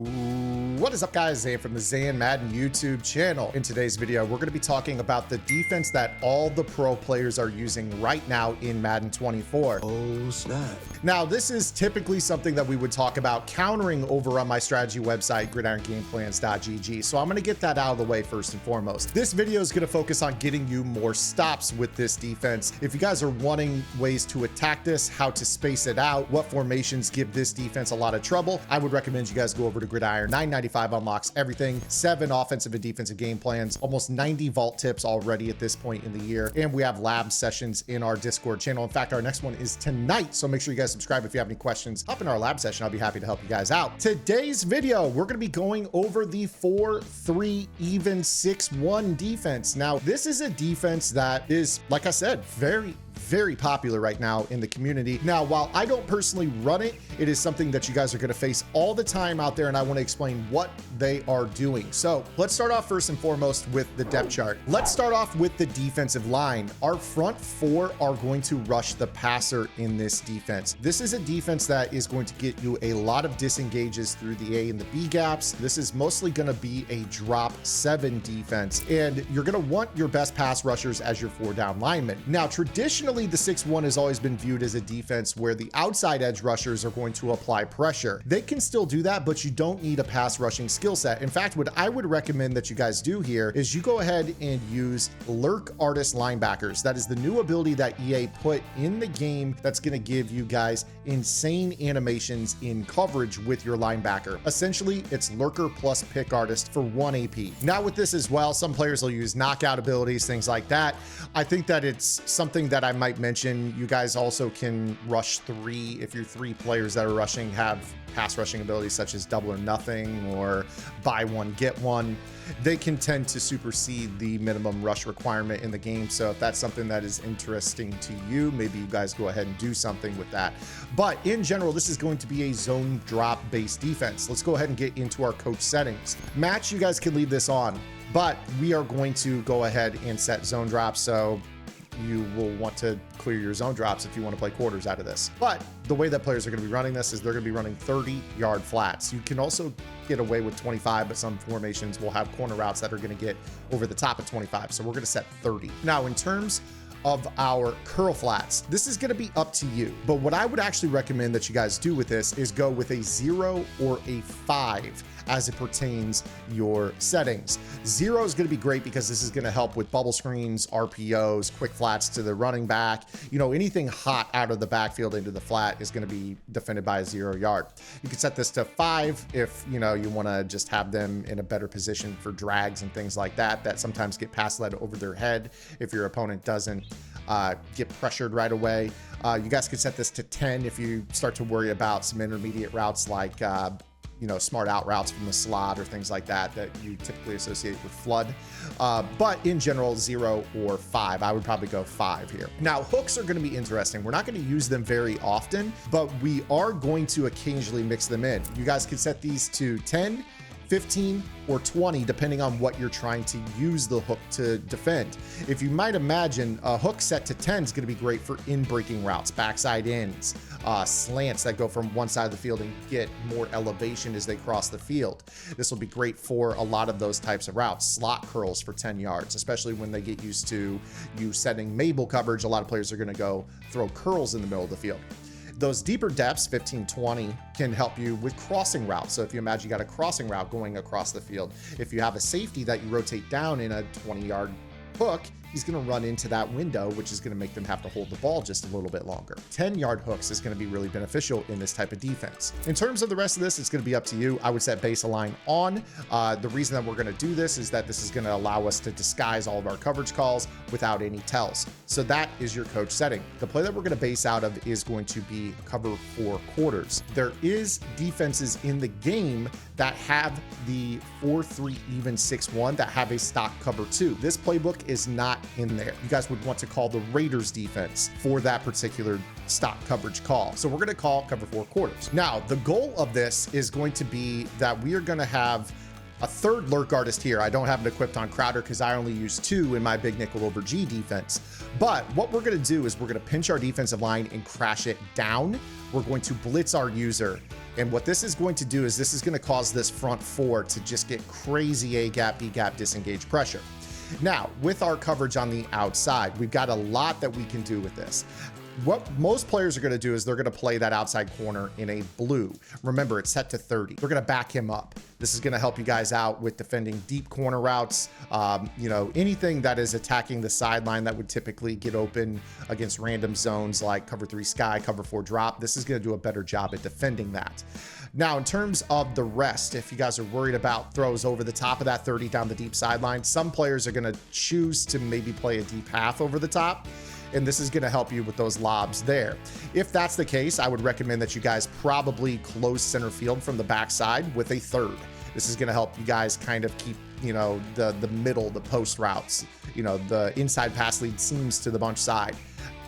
What is up, guys? Zan from the Zan Madden YouTube channel. In today's video, we're going to be talking about the defense that all the pro players are using right now in Madden 24. Oh, snap. Now, this is typically something that we would talk about countering over on my strategy website, gridirongameplans.gg. So I'm going to get that out of the way first and foremost. This video is going to focus on getting you more stops with this defense. If you guys are wanting ways to attack this, how to space it out, what formations give this defense a lot of trouble, I would recommend you guys go over to Gridiron. 995 unlocks everything, 7 offensive and defensive game plans, almost 90 vault tips already at this point in the year, and we have lab sessions in our Discord channel. In fact, our next one is tonight, so make sure you guys subscribe if you have any questions. Hop in our lab session. I'll be happy to help you guys out. Today's video, we're going to be going over the 4-3 even 6-1 defense. Now, this is a defense that is, like I said, very popular right now in the community. Now, while I don't personally run it, it is something that you guys are going to face all the time out there, and I want to explain what they are doing. So let's start off first and foremost with the depth chart. Let's start off with the defensive line. Our front four are going to rush the passer in this defense. This is a defense that is going to get you a lot of disengages through the A and the B gaps. This is mostly going to be a drop 7 defense, and you're going to want your best pass rushers as your 4 down linemen. Now, traditionally, the 6-1 has always been viewed as a defense where the outside edge rushers are going to apply pressure. They can still do that, but you don't need a pass rushing skill set. In fact, what I would recommend that you guys do here is you go ahead and use lurk artist linebackers. That is the new ability that EA put in the game that's going to give you guys insane animations in coverage with your linebacker. Essentially, it's lurker plus pick artist for 1 AP. Now, with this as well, some players will use knockout abilities, things like that. I think that it's something that I might mention. You guys also can rush 3 if your 3 players that are rushing have pass rushing abilities such as double or nothing or buy one get one. They can tend to supersede the minimum rush requirement in the game. So if that's something that is interesting to you, maybe you guys go ahead and do something with that. But in general, this is going to be a zone drop based defense. Let's go ahead and get into our coach settings. Match, you guys can leave this on, but we are going to go ahead and set zone drops. So you will want to clear your zone drops if you want to play quarters out of this. But the way that players are going to be running this is they're going to be running 30-yard flats. You can also get away with 25, but some formations will have corner routes that are going to get over the top of 25. So we're going to set 30. Now, in terms of our curl flats, this is going to be up to you. But what I would actually recommend that you guys do with this is go with a 0 or a 5 as it pertains your settings. 0 is going to be great because this is going to help with bubble screens, RPOs, quick flats to the running back. You know, anything hot out of the backfield into the flat is going to be defended by a 0 yard. You can set this to 5 if, you know, you want to just have them in a better position for drags and things like that, that sometimes get pass led over their head if your opponent doesn't get pressured right away. You guys could set this to 10 if you start to worry about some intermediate routes like you know, smart out routes from the slot or things like that that you typically associate with flood. But in general, 0 or 5. I would probably go 5 here. Now, hooks are going to be interesting. We're not going to use them very often, but we are going to occasionally mix them in. You guys can set these to 10, 15, or 20, depending on what you're trying to use the hook to defend. If you might imagine, a hook set to 10 is going to be great for in-breaking routes, backside ins, slants that go from one side of the field and get more elevation as they cross the field. This will be great for a lot of those types of routes. Slot curls for 10 yards, especially when they get used to you setting Mabel coverage. A lot of players are going to go throw curls in the middle of the field. Those deeper depths, 15, 20, can help you with crossing routes. So if you imagine you got a crossing route going across the field, if you have a safety that you rotate down in a 20-yard hook, he's going to run into that window, which is going to make them have to hold the ball just a little bit longer. 10-yard hooks is going to be really beneficial in this type of defense. In terms of the rest of this, it's going to be up to you. I would set base align on. The reason that we're going to do this is that this is going to allow us to disguise all of our coverage calls without any tells. So that is your coach setting. The play that we're going to base out of is going to be cover 4 quarters. There is defenses in the game that have the 4-3 even 6-1 that have a stock cover 2. This playbook is not in there. You guys would want to call the Raiders defense for that particular stock coverage call. So we're going to call cover 4 quarters. Now, the goal of this is going to be that we are going to have a third lurk artist here. I don't have it equipped on Crowder because I only use 2 in my big nickel over G defense. But what we're going to do is we're going to pinch our defensive line and crash it down. We're going to blitz our user And what this is going to do is this is going to cause this front four to just get crazy A gap, B gap, disengage pressure. Now, with our coverage on the outside, we've got a lot that we can do with this. What most players are going to do is they're going to play that outside corner in a blue. Remember, it's set to 30. They're going to back him up. This is going to help you guys out with defending deep corner routes. You know, anything that is attacking the sideline that would typically get open against random zones like cover 3 sky, cover 4 drop. This is going to do a better job at defending that. Now, in terms of the rest, if you guys are worried about throws over the top of that 30 down the deep sideline, some players are going to choose to maybe play a deep half over the top. And this is going to help you with those lobs there. If that's the case, I would recommend that you guys probably close center field from the backside with a third. This is going to help you guys kind of keep, you know, the middle, the post routes, you know, the inside pass lead seams to the bunch side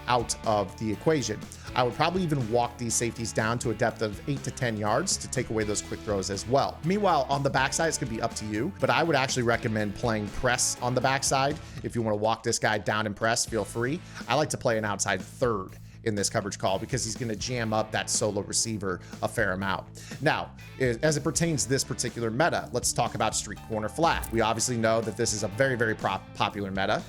out of the equation. I would probably even walk these safeties down to a depth of 8 to 10 yards to take away those quick throws as well. Meanwhile, on the backside, it's gonna be up to you, but I would actually recommend playing press on the backside. If you wanna walk this guy down and press, feel free. I like to play an outside third in this coverage call because he's going to jam up that solo receiver a fair amount. Now, as it pertains to this particular meta, let's talk about street corner flat. We obviously know that this is a very, very popular meta.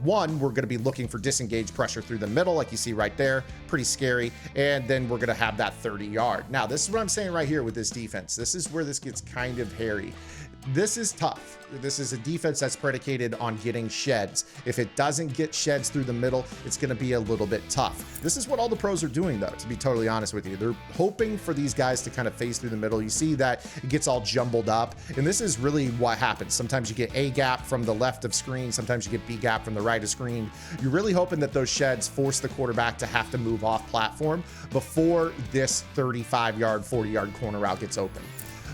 One, we're going to be looking for disengaged pressure through the middle, like you see right there, pretty scary. And then we're going to have that 30-yard. Now, this is what I'm saying right here with this defense. This is where this gets kind of hairy. This is tough. This is a defense that's predicated on getting sheds. If it doesn't get sheds through the middle, it's going to be a little bit tough. This is what all the pros are doing, though, to be totally honest with you. They're hoping for these guys to kind of phase through the middle. You see that it gets all jumbled up, and this is really what happens. Sometimes you get A gap from the left of screen. Sometimes you get B gap from the right of screen. You're really hoping that those sheds force the quarterback to have to move off platform before this 35-yard, 40-yard corner route gets open.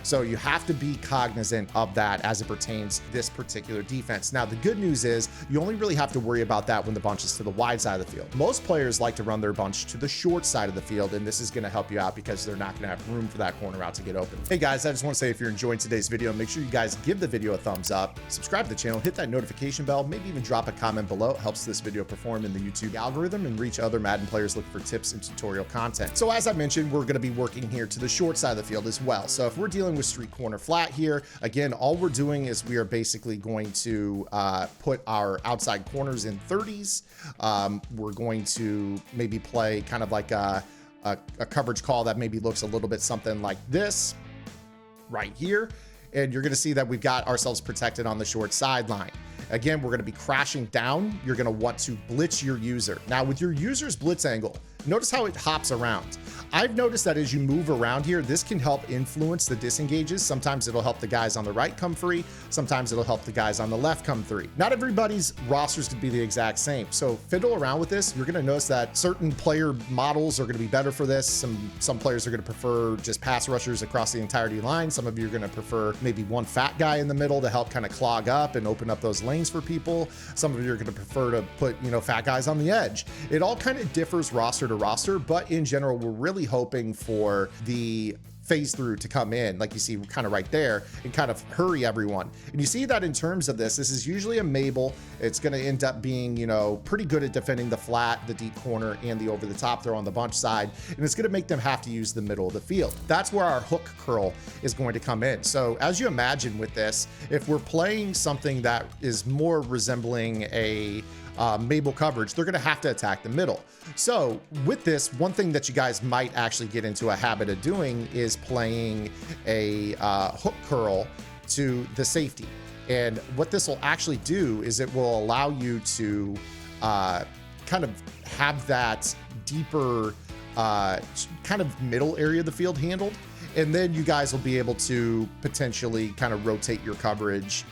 So you have to be cognizant of that as it pertains to this particular defense. Now, the good news is you only really have to worry about that when the bunch is to the wide side of the field. Most players like to run their bunch to the short side of the field, and this is going to help you out because they're not going to have room for that corner route to get open. Hey guys, I just want to say if you're enjoying today's video, make sure you guys give the video a thumbs up, subscribe to the channel, hit that notification bell, maybe even drop a comment below. It helps this video perform in the YouTube algorithm and reach other Madden players looking for tips and tutorial content. So as I mentioned, we're going to be working here to the short side of the field as well. So if we're dealing with street corner flat here, again, all we're doing is we are basically going to put our outside corners in 30s. We're going to maybe play kind of like a coverage call that maybe looks a little bit something like this right here. And you're going to see that we've got ourselves protected on the short sideline. Again, we're going to be crashing down. You're going to want to blitz your user. Now, with your user's blitz angle, notice how it hops around. I've noticed that as you move around here, this can help influence the disengages. Sometimes it'll help the guys on the right come free. Sometimes it'll help the guys on the left come free. Not everybody's rosters can be the exact same. So fiddle around with this. You're going to notice that certain player models are going to be better for this. Some players are going to prefer just pass rushers across the entirety line. Some of you are going to prefer maybe one fat guy in the middle to help kind of clog up and open up those lanes for people. Some of you are going to prefer to put, you know, fat guys on the edge. It all kind of differs roster to roster, but in general, we're really hoping for the phase through to come in, like you see kind of right there, and kind of hurry everyone. And you see that in terms of this is usually a Mabel. It's going to end up being, you know, pretty good at defending the flat, the deep corner, and the over the top throw on the bunch side. And it's going to make them have to use the middle of the field. That's where our hook curl is going to come in. So as you imagine with this, if we're playing something that is more resembling a Mabel coverage, they're going to have to attack the middle. So with this, one thing that you guys might actually get into a habit of doing is playing a hook curl to the safety. And what this will actually do is it will allow you to kind of have that deeper kind of middle area of the field handled. And then you guys will be able to potentially kind of rotate your coverage.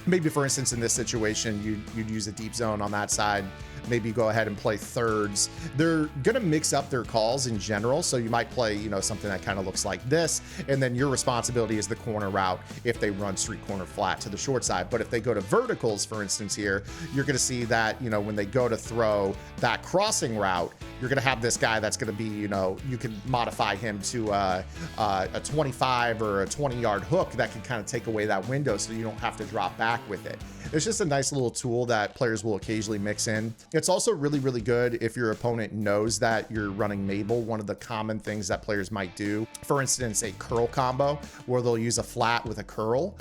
Maybe, for instance, in this situation, you'd use a deep zone on that side. Maybe go ahead and play thirds. They're going to mix up their calls in general. So you might play, you know, something that kind of looks like this. And then your responsibility is the corner route if they run street corner flat to the short side. But if they go to verticals, for instance, here, you're going to see that, you know, when they go to throw that crossing route, you're going to have this guy that's going to be, you know, you can modify him to a 25 or a 20-yard hook that can kind of take away that window so you don't have to drop back with it. It's just a nice little tool that players will occasionally mix in. It's also really, really good if your opponent knows that you're running Mabel. One of the common things that players might do, for instance, a curl combo where they'll use a flat with a curl,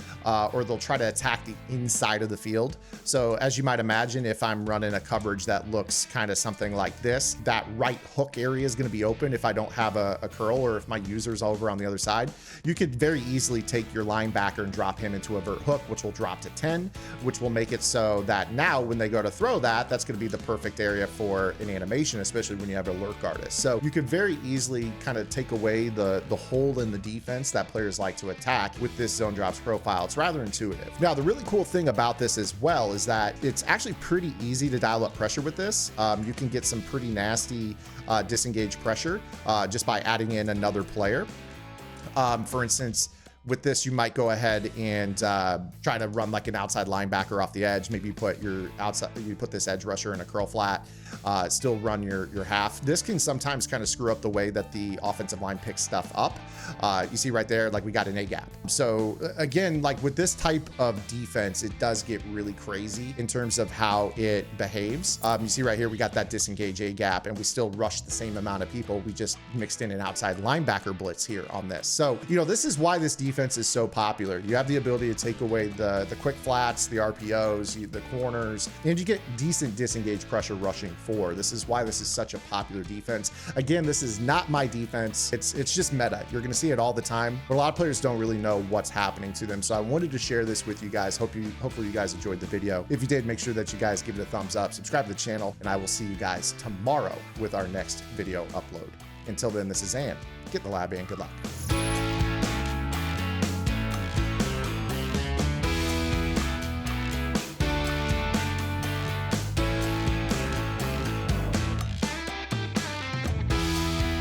or they'll try to attack the inside of the field. So as you might imagine, if I'm running a coverage that looks kind of something like this, that right hook area is going to be open if I don't have a curl, or if my user's over on the other side. You could very easily take your linebacker and drop him into a vert hook, which will drop to 10, which will make it so that now when they go to throw that's going to be the perfect area for an animation, especially when you have a lurk artist. So you could very easily kind of take away the hole in the defense that players like to attack with this zone drops profile. It's rather intuitive. Now, the really cool thing about this as well is that it's actually pretty easy to dial up pressure with this. You can get some pretty nasty disengage pressure just by adding in another player. For instance, with this, you might go ahead and try to run like an outside linebacker off the edge. Maybe you put this edge rusher in a curl flat, still run your half. This can sometimes kind of screw up the way that the offensive line picks stuff up. You see right there, like we got an A gap. So again, like with this type of defense, it does get really crazy in terms of how it behaves. You see right here, we got that disengage A gap, and we still rushed the same amount of people. We just mixed in an outside linebacker blitz here on this. So, you know, this is why this defense is so popular. You have the ability to take away the quick flats, the RPOs, the corners, and you get decent disengage pressure rushing for. This is why this is such a popular defense. Again, this is not my defense. It's just meta. You're going to see it all the time, but a lot of players don't really know what's happening to them. So I wanted to share this with you guys. Hopefully you guys enjoyed the video. If you did, make sure that you guys give it a thumbs up, subscribe to the channel, and I will see you guys tomorrow with our next video upload. Until then, this is Zan. Get in the lab and good luck.